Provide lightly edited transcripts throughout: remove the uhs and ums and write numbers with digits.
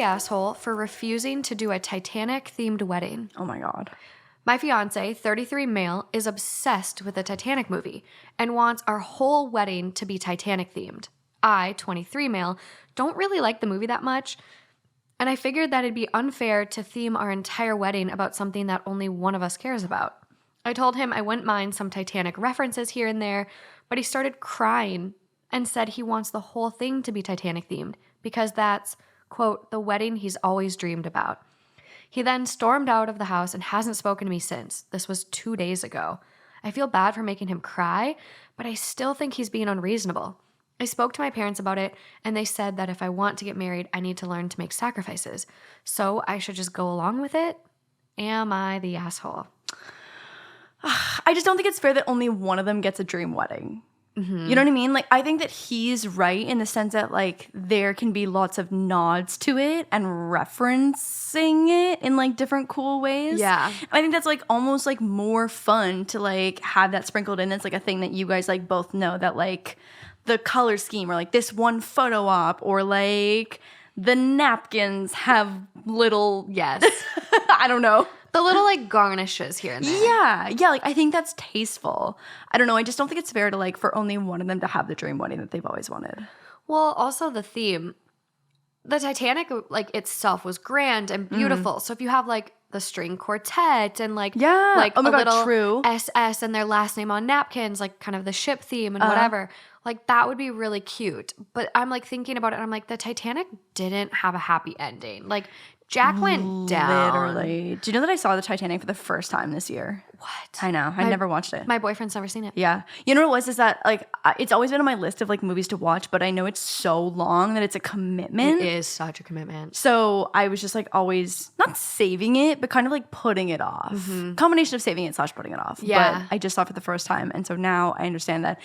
asshole for refusing to do a Titanic-themed wedding? Oh my God. My fiance, 33 male, is obsessed with the Titanic movie and wants our whole wedding to be Titanic-themed. I, 23 male, don't really like the movie that much, and I figured that it'd be unfair to theme our entire wedding about something that only one of us cares about. I told him I wouldn't mind some Titanic references here and there, but he started crying and said he wants the whole thing to be Titanic-themed because that's, quote, the wedding he's always dreamed about. He then stormed out of the house and hasn't spoken to me since. This was 2 days ago. I feel bad for making him cry, but I still think he's being unreasonable. I spoke to my parents about it, and they said that if I want to get married, I need to learn to make sacrifices. So I should just go along with it? Am I the asshole? I just don't think it's fair that only one of them gets a dream wedding. Mm-hmm. You know what I mean? Like, I think that he's right in the sense that, like, there can be lots of nods to it and referencing it in, like, different cool ways. Yeah. I think that's, like, almost, like, more fun to, like, have that sprinkled in. That's, like, a thing that you guys, like, both know that, like, the color scheme or, like, this one photo op or, like, the napkins have little... Yes. I don't know. The little, like, garnishes here and there. Yeah, like, I think that's tasteful. I don't know, I just don't think it's fair to, like, for only one of them to have the dream wedding that they've always wanted. Well, also the theme. The Titanic, like, itself was grand and beautiful. So if you have, like, the string quartet and, like, like oh my a God, little true. SS and their last name on napkins, like, kind of the ship theme and whatever, like, that would be really cute. But I'm, like, thinking about it, and I'm like, the Titanic didn't have a happy ending. Like, Jack went down. Literally. Do you know that I saw the Titanic for the first time this year? What? I know. I never watched it. My boyfriend's never seen it. Yeah. You know what it was? Is that, like, it's always been on my list of, like, movies to watch, but I know it's so long that it's a commitment. It is such a commitment. So I was just, like, always, not saving it, but kind of, like, putting it off. Mm-hmm. Combination of saving it / putting it off. Yeah. But I just saw it for the first time, and so now I understand that.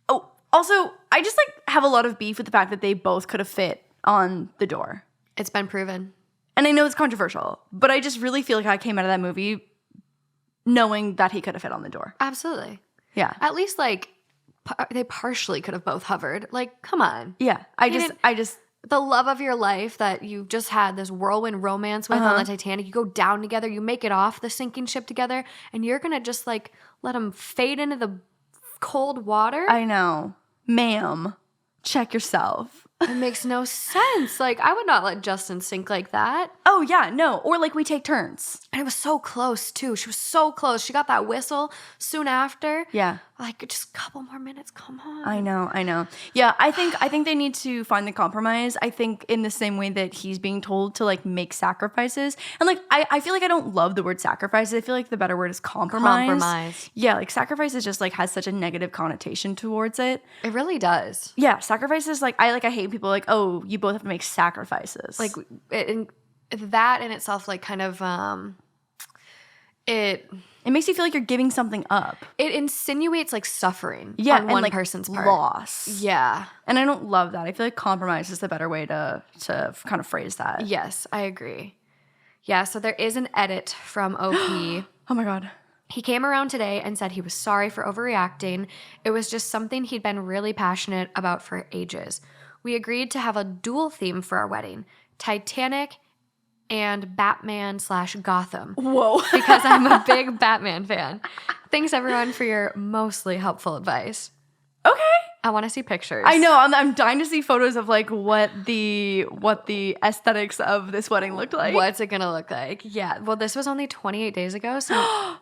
Oh, also, I just, like, have a lot of beef with the fact that they both could have fit on the door. It's been proven. And I know it's controversial, but I just really feel like I came out of that movie knowing that he could have fit on the door. Absolutely. Yeah. At least, like, they partially could have both hovered. Like, come on. Yeah. I just the love of your life that you just had this whirlwind romance with on the Titanic, you go down together, you make it off the sinking ship together, and you're going to just, like, let them fade into the cold water? I know. Ma'am, check yourself. It makes no sense. Like, I would not let Justin sink like that. Oh, yeah, no. Or, like, we take turns. And it was so close, too. She was so close. She got that whistle soon after. Yeah. Like, just a couple more minutes. Come on. I know. Yeah, I think they need to find the compromise. I think in the same way that he's being told to, like, make sacrifices. And, like, I feel like I don't love the word sacrifices. I feel like the better word is compromise. Yeah, like, sacrifice is just, like, has such a negative connotation towards it. It really does. Yeah, sacrifices, like, I hate people like, oh, you both have to make sacrifices. Like, that in itself, like, kind of, it makes you feel like you're giving something up. It insinuates, like, suffering on one, like, person's part. Loss. Yeah. And I don't love that. I feel like compromise is the better way to kind of phrase that. Yes, I agree. Yeah, so there is an edit from OP. Oh my God. He came around today and said he was sorry for overreacting. It was just something he'd been really passionate about for ages. We agreed to have a dual theme for our wedding, Titanic and Batman/Gotham. Whoa. Because I'm a big Batman fan. Thanks, everyone, for your mostly helpful advice. Okay. I want to see pictures. I know. I'm dying to see photos of, like, what the aesthetics of this wedding looked like. What's it going to look like? Yeah. Well, this was only 28 days ago, so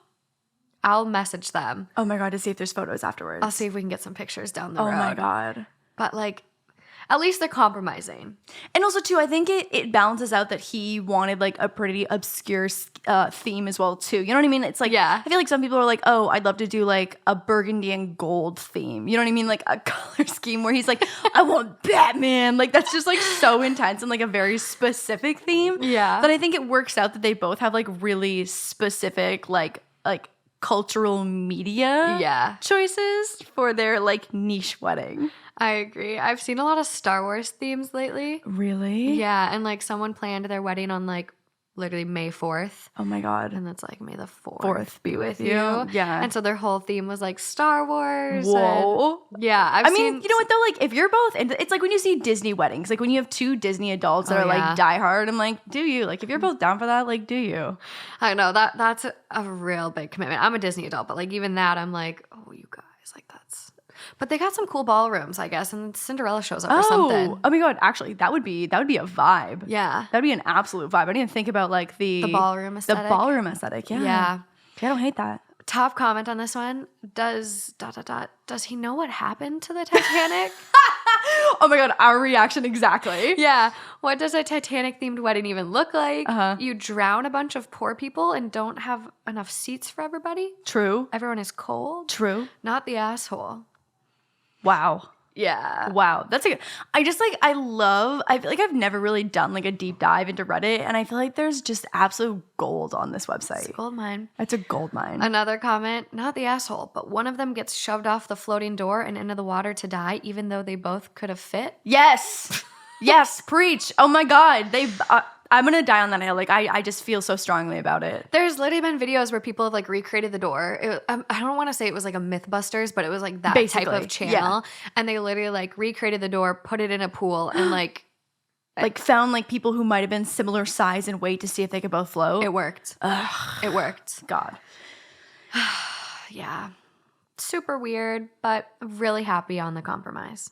I'll message them. Oh, my God, to see if there's photos afterwards. I'll see if we can get some pictures down the road. Oh, my God. But, like, at least they're compromising. And also, too, I think it balances out that he wanted, like, a pretty obscure theme as well, too. You know what I mean? It's like, yeah. I feel like some people are like, oh, I'd love to do, like, a burgundy and gold theme. You know what I mean? Like, a color scheme where he's like, I want Batman. Like, that's just, like, so intense and, like, a very specific theme. Yeah. But I think it works out that they both have, like, really specific, like cultural media choices for their, like, niche wedding. I agree. I've seen a lot of Star Wars themes lately. Really? Yeah, and, like, someone planned their wedding on, like, literally May 4th. Oh my God. And it's like, may the 4th, Fourth be with you. Yeah. And so their whole theme was like Star Wars. Whoa. And yeah. I mean, you know what though? Like if you're both, and it's like when you see Disney weddings, like when you have two Disney adults that are like diehard, I'm like, do you? Like if you're both down for that, like do you? I know that's a real big commitment. I'm a Disney adult, but like even that, I'm like, oh, you guys, like that's. But they got some cool ballrooms, I guess, and Cinderella shows up or something. Oh my God! Actually, that would be a vibe. Yeah, that'd be an absolute vibe. I didn't even think about like the ballroom aesthetic. The ballroom aesthetic. Yeah. Yeah. I don't hate that. Top comment on this one: Does he know what happened to the Titanic? Oh my God, our reaction exactly. Yeah. What does a Titanic themed wedding even look like? Uh-huh. You drown a bunch of poor people and don't have enough seats for everybody. True. Everyone is cold. True. Not the asshole. Wow. Yeah. Wow. That's a I feel like I've never really done like a deep dive into Reddit, and I feel like there's just absolute gold on this website. It's a gold mine. It's a gold mine. Another comment, not the asshole, but one of them gets shoved off the floating door and into the water to die, even though they both could have fit. Yes. Yes. Preach. Oh my God. I'm going to die on that hill. Like, I just feel so strongly about it. There's literally been videos where people have, like, recreated the door. I don't want to say it was, like, a Mythbusters, but it was, like, that type of channel. Yeah. And they literally, like, recreated the door, put it in a pool, and, like... like, found, like, people who might have been similar size and weight to see if they could both float. It worked. Ugh. It worked. God. Yeah. Super weird, but really happy on the compromise.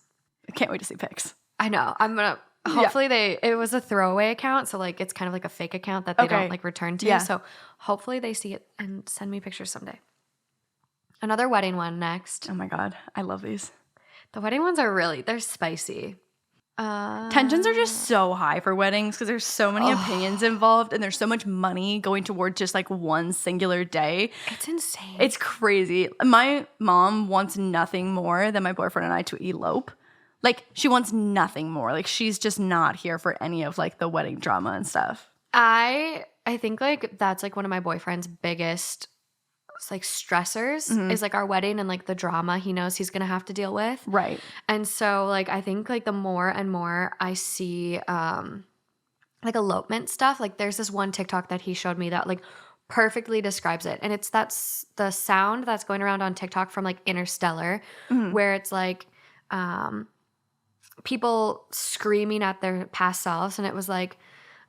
I can't wait to see pics. I know. I'm going to... Hopefully it was a throwaway account, so like it's kind of like a fake account that they don't like return to. Yeah. So hopefully they see it and send me pictures someday. Another wedding one next. Oh my God. I love these. The wedding ones are they're spicy. Tensions are just so high for weddings because there's so many opinions involved and there's so much money going towards just like one singular day. It's insane. It's crazy. My mom wants nothing more than my boyfriend and I to elope. Like, she wants nothing more. Like, she's just not here for any of, like, the wedding drama and stuff. I think, like, that's, like, one of my boyfriend's biggest, like, stressors is, like, our wedding and, like, the drama he knows he's going to have to deal with. Right. And so, like, I think, like, the more and more I see, like, elopement stuff, like, there's this one TikTok that he showed me that, like, perfectly describes it. And that's the sound that's going around on TikTok from, like, Interstellar, where it's, like, people screaming at their past selves, and it was like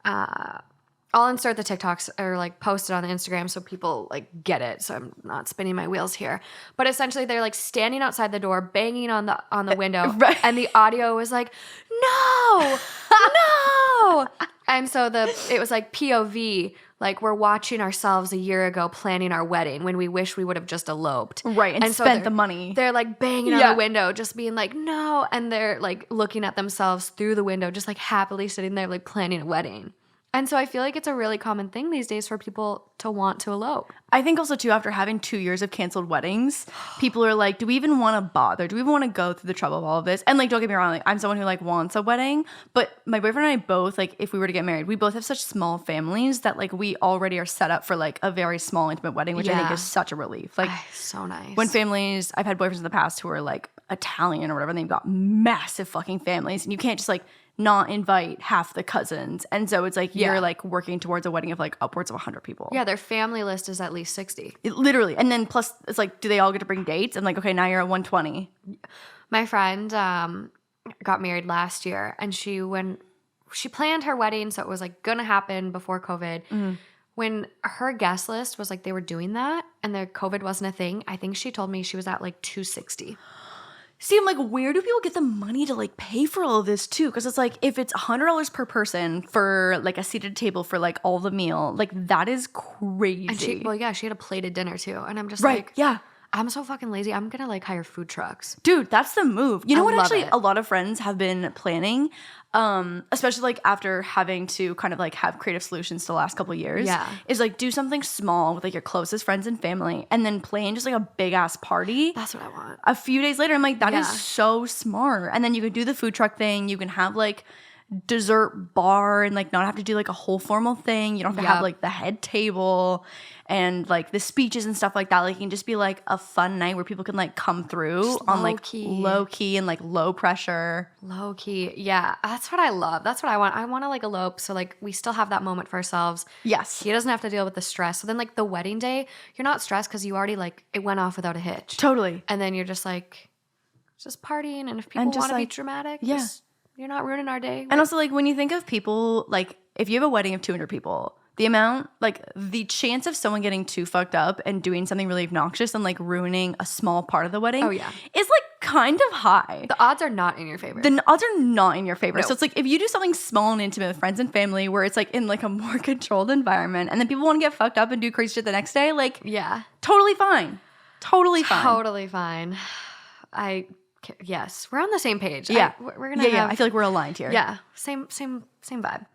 I'll insert the TikToks or like post it on the Instagram so people like get it, so I'm not spinning my wheels here, but essentially they're like standing outside the door banging on the window right. And the audio was like no no and so it was like POV, like we're watching ourselves a year ago planning our wedding when we wish we would have just eloped. Right, and so spent the money. They're like banging on the window, just being like, no. And they're like looking at themselves through the window, just like happily sitting there like planning a wedding. And so I feel like it's a really common thing these days for people to want to elope. I think also, too, after having 2 years of canceled weddings, people are like, do we even want to bother? Do we even want to go through the trouble of all of this? And, like, don't get me wrong. Like, I'm someone who, like, wants a wedding. But my boyfriend and I both, like, if we were to get married, we both have such small families that, like, we already are set up for, like, a very small, intimate wedding, which I think is such a relief. Like, so nice. When families, I've had boyfriends in the past who are, like, Italian or whatever, and they've got massive fucking families. And you can't just, like, not invite half the cousins. And so it's like you're like working towards a wedding of like upwards of 100 people. Yeah, their family list is at least 60. Literally. And then plus it's like, do they all get to bring dates? I'm like, okay, now you're at 120. My friend got married last year, and she planned her wedding, so it was like gonna happen before COVID. When her guest list was like they were doing that and the COVID wasn't a thing, I think she told me she was at like 260. See, I'm like, where do people get the money to like pay for all of this too? Because it's like, if it's $100 per person for like a seated table for like all the meal, like that is crazy. And she had a plated dinner too. And I'm just like, yeah. I'm so fucking lazy. I'm gonna like hire food trucks. Dude, that's the move. You know what actually a lot of friends have been planning, especially like after having to kind of like have creative solutions to the last couple of years, is like do something small with like your closest friends and family and then plan just like a big ass party. That's what I want. A few days later, I'm like, that is so smart. And then you can do the food truck thing. You can have like dessert bar and like not have to do like a whole formal thing. You don't have to have Yep. like the head table and like the speeches and stuff like that. Like it can just be like a fun night where people can like come through Just on like low-key. low key and like low pressure. Low key. Yeah, that's what I love. That's what I want. I want to like elope so like we still have that moment for ourselves. Yes. He doesn't have to deal with the stress. So then like the wedding day, you're not stressed because you already like it went off without a hitch. Totally. And then you're just like just partying, and if people And just, want to be like, dramatic, yeah. just, you're not ruining our day. And also, like, when you think of people, like, if you have a wedding of 200 people, the amount, like, the chance of someone getting too fucked up and doing something really obnoxious and, like, ruining a small part of the wedding is, like, kind of high. The odds are not in your favor. The odds are not in your favor. No. So it's like, if you do something small and intimate with friends and family where it's, like, in, like, a more controlled environment and then people want to get fucked up and do crazy shit the next day, like, yeah. totally fine. Totally fine. Totally fine. Yes, we're on the same page. Yeah. We're gonna have, I feel like we're aligned here. yeah, same vibe.